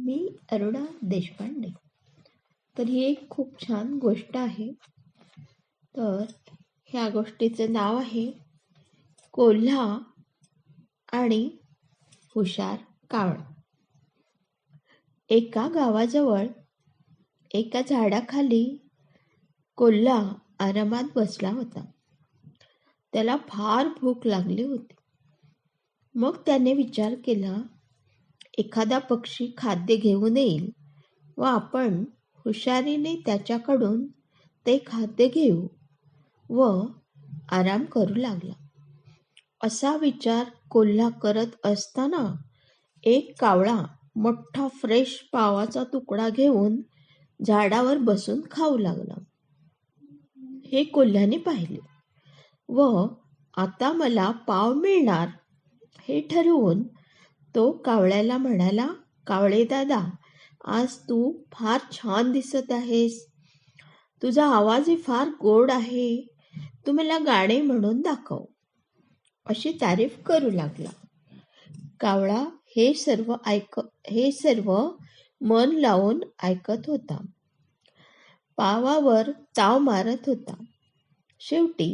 मी अरुणा देशपांडे. तर ही एक खूप छान गोष्ट आहे. तर ह्या गोष्टीचं नाव आहे कोल्हा आणि हुशार कावळा. एका गावाजवळ एका झाडाखाली कोल्हा आरामात बसला होता. त्याला फार भूक लागली होती. मग त्याने विचार केला, एखादा पक्षी खाद्य घेऊन येईल व आपण हुशारीने त्याच्याकडून ते खाद्य घेऊ व आराम करू लागला. असा विचार कोल्हा करत असताना एक कावळा मोठा फ्रेश पावाचा तुकडा घेऊन झाडावर बसून खाऊ लागला. हे कोल्ह्याने पाहिले व आता मला पाव मिळणार हे ठरवून तो कावळ्याला म्हणाला, कावळे दादा, आज तू फार छान दिसत आहेस. तुझा आवाजही फार गोड आहे. तू मला गाणे म्हणून दाखव. अशी तारीफ करू लागला. कावळा हे सर्व मन लावून ऐकत होता. पावावर ताव मारत होता. शेवटी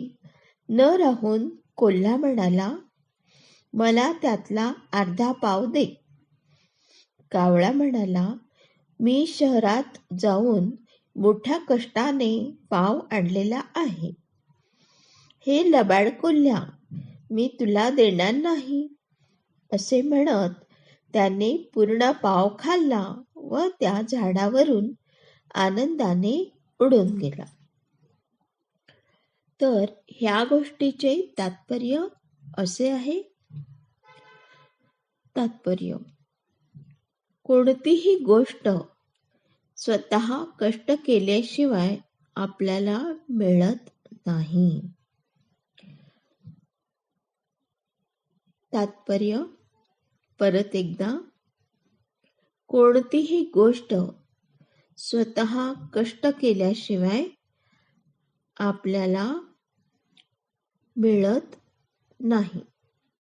न राहून कोल्हा म्हणाला, मला त्यातला अर्धा पाव दे. कावळा म्हणाला, मी शहरात जाऊन मोठ्या कष्टाने पाव आणलेला आहे. हे लबाड कोल्ह्या, मी तुला देणार नाही. असे म्हणत त्याने पूर्ण पाव खाल्ला व त्या झाडावरून आनंदाने उडून गेला. तर ह्या गोष्टीचे तात्पर्य असे आहे. तात्पर्य: कोणतीही गोष्ट स्वतः कष्ट केल्याशिवाय आपल्याला मिळत नाही. तात्पर्य परत एकदा: कोणतीही गोष्ट स्वतः कष्ट केल्याशिवाय आपल्याला मिळत नाही.